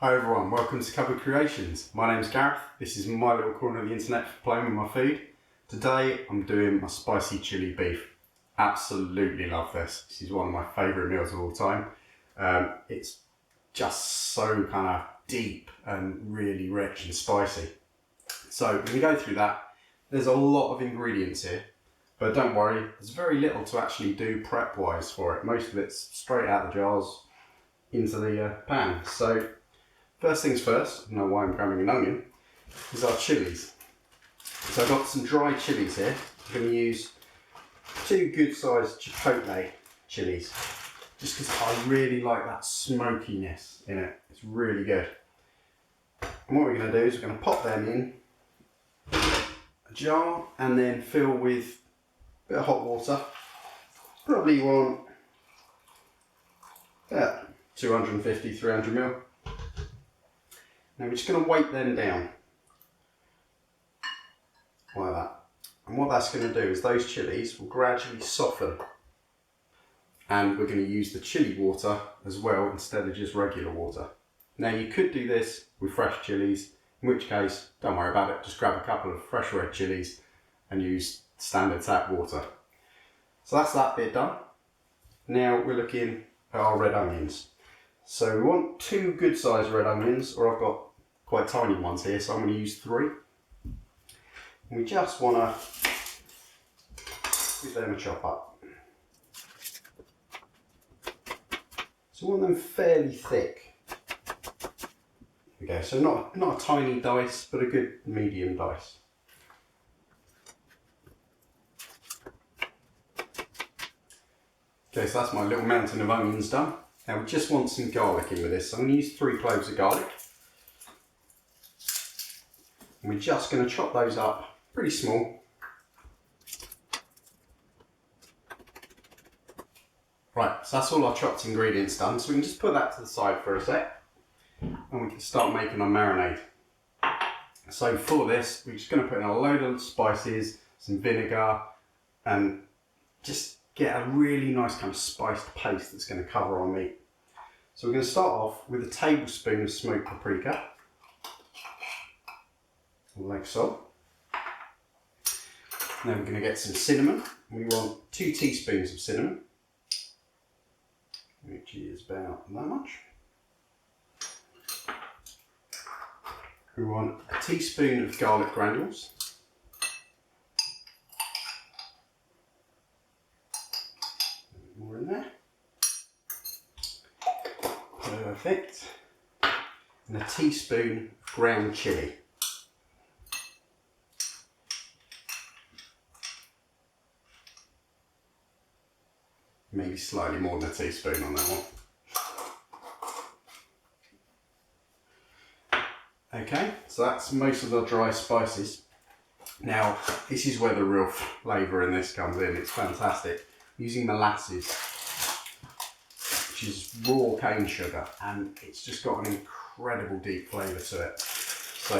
Hi everyone, welcome to Cupboard Creations. My name's Gareth. This is my little corner of the internet for playing with my food. Today I'm doing my spicy chili beef. Absolutely love this. This is one of my favourite meals of all time. It's just so kind of deep and really rich and spicy. So we're going to go through that. There's a lot of ingredients here, but don't worry, there's very little to actually do prep wise for it. Most of it's straight out the jars into the pan. So first things first, I know why I'm grabbing an onion, is our chilies. So I've got some dried chilies here. I'm going to use 2 good sized chipotle chilies, just because I really like that smokiness in it. It's really good. And what we're going to do is we're going to pop them in a jar and then fill with a bit of hot water. Probably want about 250, 300 ml. Now we're just going to weight them down like that. And what that's going to do is those chilies will gradually soften, and we're going to use the chili water as well instead of just regular water. Now you could do this with fresh chilies, in which case don't worry about it, just grab a couple of fresh red chilies and use standard tap water. So that's that bit done. Now we're looking at our red onions. So we want 2 good sized red onions, or I've got quite tiny ones here, so I'm going to use 3. And we just want to give them a chop up. So we want them fairly thick. There we go, so not a tiny dice, but a good medium dice. Okay, so that's my little mountain of onions done. Now we just want some garlic in with this, so I'm going to use 3 cloves of garlic. And we're just going to chop those up pretty small. Right, so that's all our chopped ingredients done, so we can just put that to the side for a sec and we can start making our marinade. So for this, we're just going to put in a load of spices, some vinegar, and just get a really nice kind of spiced paste that's going to cover our meat. So we're going to start off with a tablespoon of smoked paprika, like so. Then we're going to get some cinnamon. We want 2 teaspoons of cinnamon, which is about that much. We want a teaspoon of garlic granules. More in there. Perfect. And a teaspoon of ground chilli. Maybe slightly more than a teaspoon on that one. Okay, so that's most of the dry spices. Now, this is where the real flavour in this comes in. It's fantastic. I'm using molasses, which is raw cane sugar, and it's just got an incredible deep flavour to it. So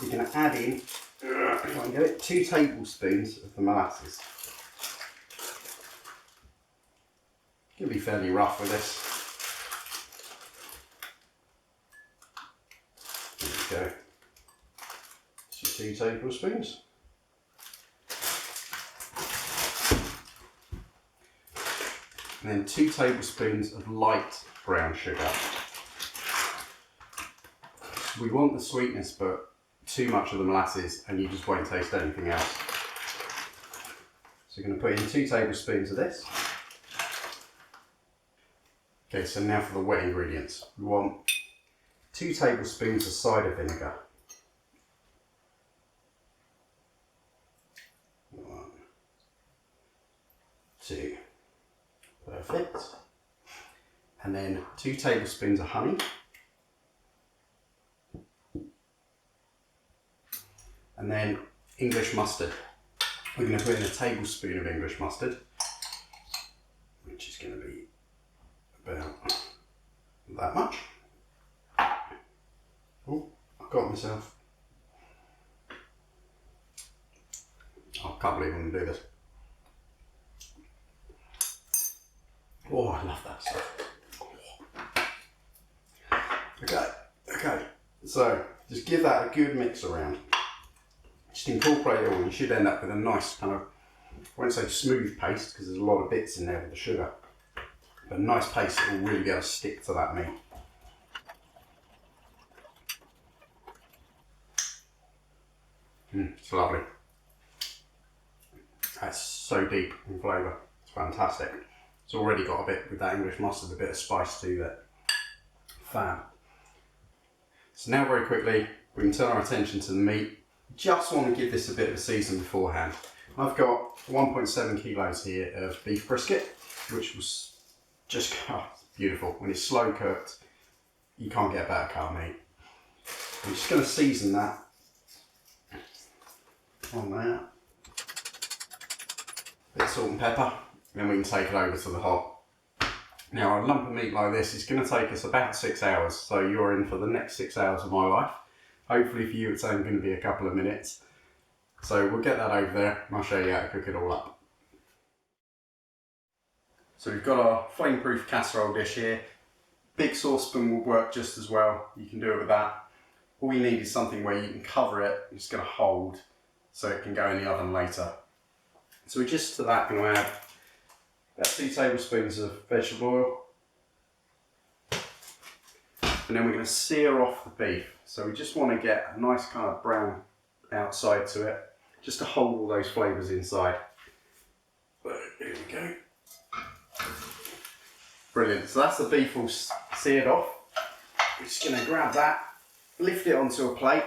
we're going to add in, if I can get it, 2 tablespoons of the molasses. You'll be fairly rough with this. There we go. Just 2 tablespoons. And then 2 tablespoons of light brown sugar. We want the sweetness, but too much of the molasses and you just won't taste anything else. So we're going to put in 2 tablespoons of this. Okay, so now for the wet ingredients. We want 2 tablespoons of cider vinegar. 1, 2. Perfect. And then 2 tablespoons of honey. And then English mustard. We're going to put in a tablespoon of English mustard, which is going to be about that much. Oh, I've got myself. Oh, I can't believe I'm going to do this. Oh, I love that stuff. Okay, So just give that a good mix around. Just incorporate it all. You should end up with a nice kind of, I won't say smooth paste because there's a lot of bits in there with the sugar, but a nice paste that will really be able to stick to that meat. It's lovely. That's so deep in flavour. It's fantastic. It's already got a bit with that English mustard, a bit of spice to it. Fab. So now very quickly, we can turn our attention to the meat. Just want to give this a bit of a season beforehand. I've got 1.7 kilos here of beef brisket, which was just beautiful. When it's slow cooked, you can't get a better cut meat. I'm just going to season that on there. Bit of salt and pepper, then we can take it over to the hob. Now a lump of meat like this is going to take us about 6 hours, so you're in for the next 6 hours of my life. Hopefully for you it's only going to be a couple of minutes. So we'll get that over there and I'll show you how to cook it all up. So we've got our flame-proof casserole dish here. Big saucepan will work just as well. You can do it with that. All you need is something where you can cover it, it's going to hold so it can go in the oven later. So we're just to that going to add about 2 tablespoons of vegetable oil. And then we're going to sear off the beef. So we just want to get a nice kind of brown outside to it, just to hold all those flavours inside. There we go. Brilliant. So that's the beef all seared off. We're just going to grab that, lift it onto a plate.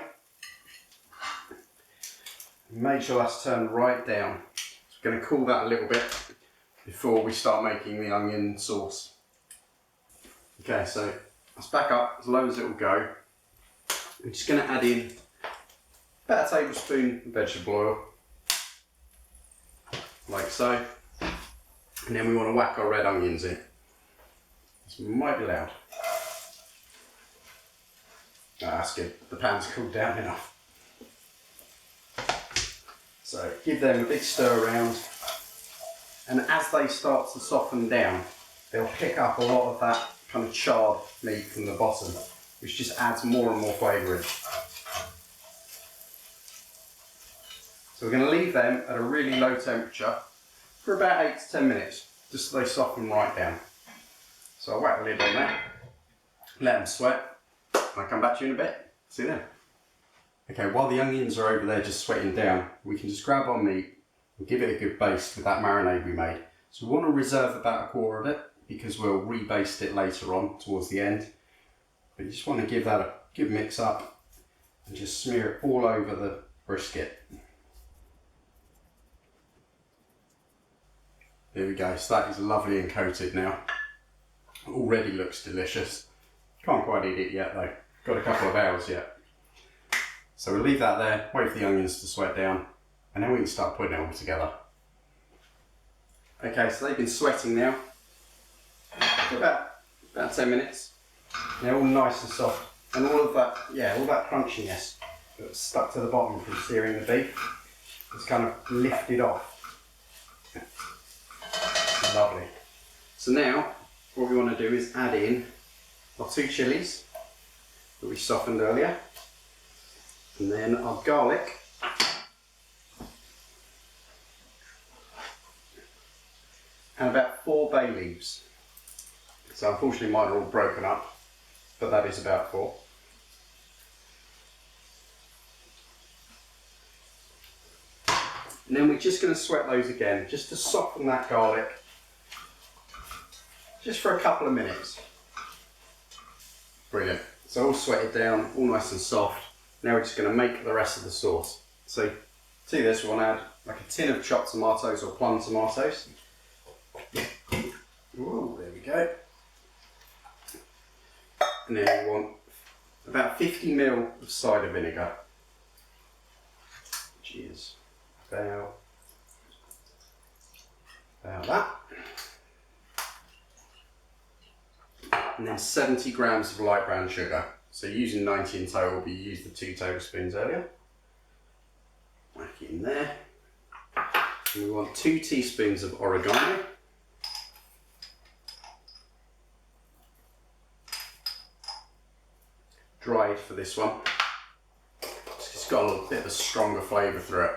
Make sure that's turned right down. So we're going to cool that a little bit before we start making the onion sauce. Okay, so let's back up as low as it will go. We're just going to add in about a tablespoon of vegetable oil, like so. And then we want to whack our red onions in. This might be loud. Oh, that's good. The pan's cooled down enough. So give them a big stir around, and as they start to soften down, they'll pick up a lot of that kind of charred meat from the bottom, which just adds more and more flavour in. So we're going to leave them at a really low temperature for about 8 to 10 minutes, just so they soften right down. So I'll whack the lid on that, let them sweat, and I'll come back to you in a bit. See you then. Okay, while the onions are over there just sweating down, we can just grab our meat and give it a good baste with that marinade we made. So we want to reserve about a quarter of it because we'll rebaste it later on towards the end. But you just want to give that a good mix up and just smear it all over the brisket. There we go, so that is lovely and coated now. Already looks delicious. Can't quite eat it yet though, got a couple of hours yet. So we'll leave that there, wait for the onions to sweat down, and then we can start putting it all together. Okay, so they've been sweating now for about 10 minutes. They're all nice and soft, and all that crunchiness that's stuck to the bottom from searing the beef is kind of lifted off. Lovely. So now, what we want to do is add in our 2 chilies that we softened earlier. And then our garlic, and about 4 bay leaves. So unfortunately mine are all broken up, but that is about 4. And then we're just going to sweat those again, just to soften that garlic, just for a couple of minutes. Brilliant. So all sweated down, all nice and soft. Now we're just going to make the rest of the sauce. So to this we want to add like a tin of chopped tomatoes or plum tomatoes. Ooh, there we go. And then we want about 50 ml of cider vinegar, which is about that. And then 70 grams of light brown sugar. So using 90 in total, but you used the 2 tablespoons earlier. Whack it in there. And we want 2 teaspoons of oregano. dried for this one. It's got a little bit of a stronger flavour through it.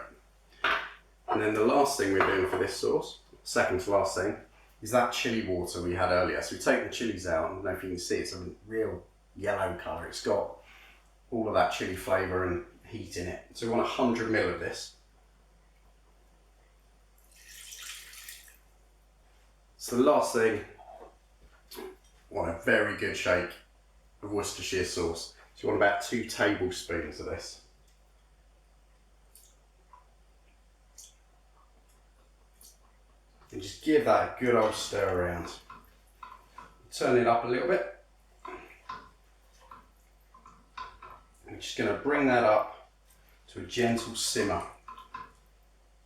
And then the last thing we're doing for this sauce, second to last thing, is that chilli water we had earlier. So we take the chilies out, and I don't know if you can see, it's a real yellow colour. It's got all of that chilli flavour and heat in it. So we want 100 ml of this. So the last thing, I want a very good shake of Worcestershire sauce. So you want about 2 tablespoons of this. And just give that a good old stir around. Turn it up a little bit. I'm just going to bring that up to a gentle simmer.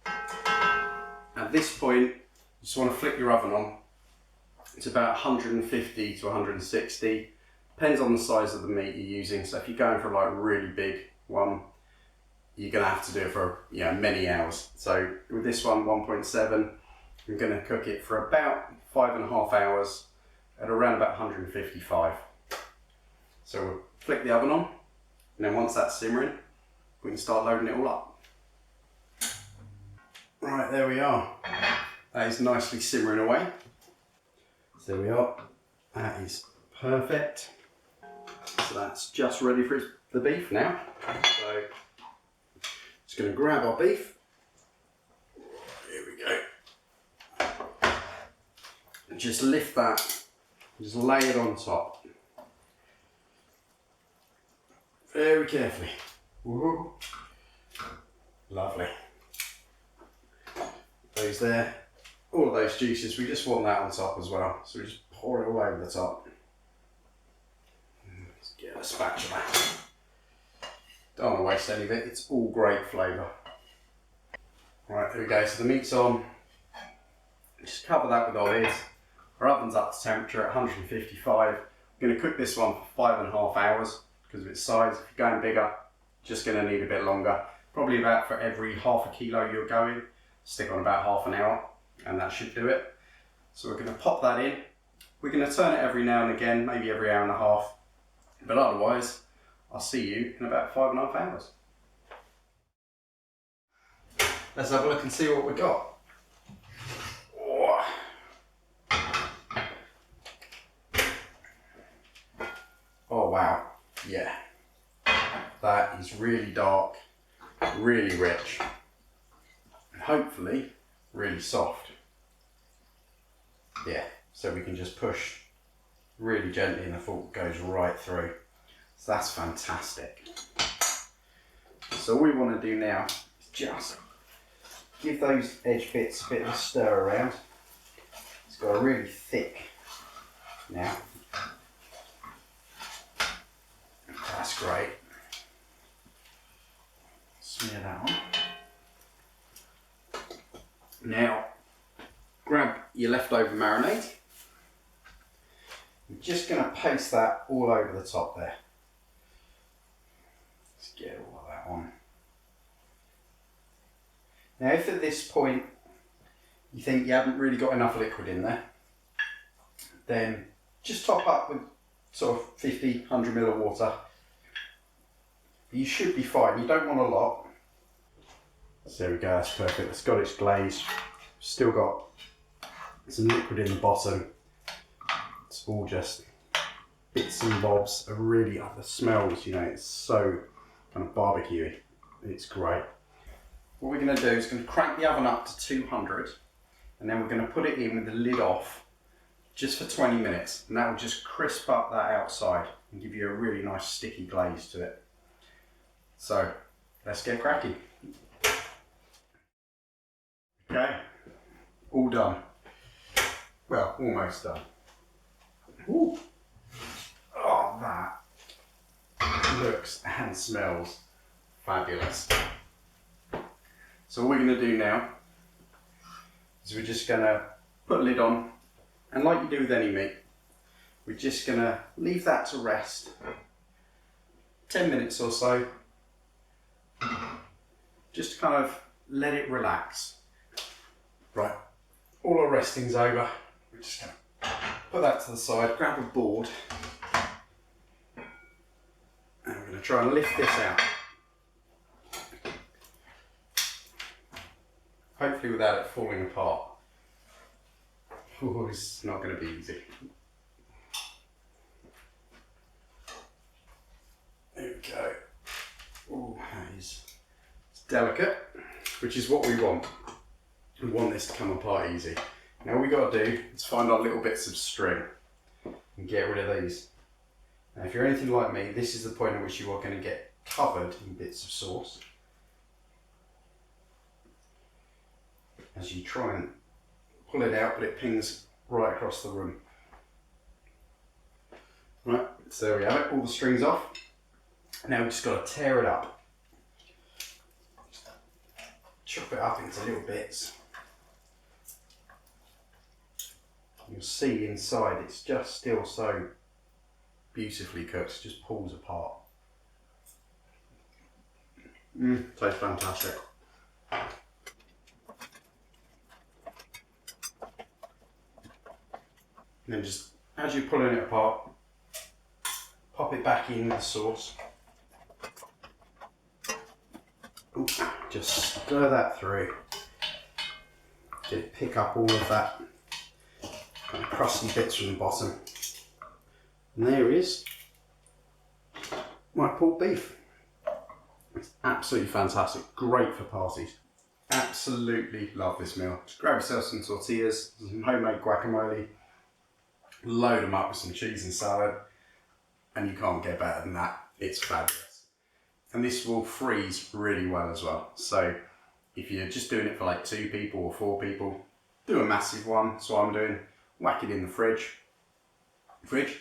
At this point, you just want to flick your oven on. It's about 150 to 160. Depends on the size of the meat you're using. So if you're going for like a really big one, you're going to have to do it for many hours. So with this one, 1.7, I'm going to cook it for about 5.5 hours at around about 155. So we'll flick the oven on, and then once that's simmering, we can start loading it all up. Right, there we are. That is nicely simmering away. So there we are. That is perfect. So that's just ready for the beef now. So just going to grab our beef. Here we go. And just lift that. Just lay it on top. Very carefully. Woo. Lovely. Those there. All of those juices, we just want that on top as well. So we just pour it all over the top. Let's get a spatula. Don't want to waste any of it, it's all great flavour. Right, there we go, so the meat's on. Just cover that with our lid. Our oven's up to temperature at 155. We're going to cook this one for 5.5 hours because of its size. If you're going bigger, just going to need a bit longer. Probably about for every half a kilo you're going, stick on about half an hour. And that should do it. So we're going to pop that in. We're going to turn it every now and again, maybe every hour and a half. But otherwise, I'll see you in about 5.5 hours. Let's have a look and see what we got. Oh wow, yeah. That is really dark, really rich, and hopefully really soft. Yeah, so we can just push really gently and the fork goes right through. So that's fantastic. So all we want to do now is just give those edge bits a bit of a stir around. It's got a really thick now. That's great. Smear that on. Now, grab your leftover marinade. I'm just going to paste that all over the top there. Let's get all of that on. Now, if at this point you think you haven't really got enough liquid in there, then just top up with sort of 50, 100 ml of water. You should be fine. You don't want a lot. So there we go, that's perfect. It's got its glaze. Still got some liquid in the bottom. It's all just bits and bobs of really, the smells, it's so kind of barbecuey. It's great. What we're going to do is going to crank the oven up to 200 and then we're going to put it in with the lid off just for 20 minutes and that will just crisp up that outside and give you a really nice sticky glaze to it. So let's get cracking. Okay, all done. Well, almost done. Ooh. Oh, that looks and smells fabulous. So what we're going to do now is we're just going to put a lid on, and like you do with any meat, we're just going to leave that to rest 10 minutes or so, just to kind of let it relax. Right, all our resting's over. We're just going to put that to the side, grab a board, to try and lift this out. Hopefully without it falling apart. Oh, it's not going to be easy. There we go. Oh, that is, it's delicate, which is what we want. We want this to come apart easy. Now all we got to do is find our little bits of string and get rid of these. Now if you're anything like me, this is the point at which you are going to get covered in bits of sauce. As you try and pull it out, but it pings right across the room. Right, so there we have it, all the strings off. Now we've just got to tear it up. Chop it up into little bits. You'll see inside it's just still so beautifully cooked, it just pulls apart. Tastes fantastic. And then just, as you're pulling it apart, pop it back in the sauce. Ooh, just stir that through. Pick up all of that kind of crusty bits from the bottom. And there is my pulled beef. It's absolutely fantastic, great for parties. Absolutely love this meal. Just grab yourself some tortillas, some homemade guacamole, load them up with some cheese and salad, and you can't get better than that. It's fabulous. And this will freeze really well as well. So if you're just doing it for like 2 people or 4 people, do a massive one. That's what I'm doing. Whack it in the fridge,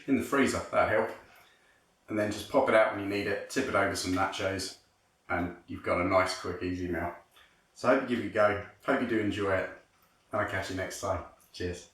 in the freezer, that'd help. And then just pop it out when you need it, tip it over some nachos, and you've got a nice, quick, easy meal. So I hope you give it a go. Hope you do enjoy it, and I'll catch you next time. Cheers.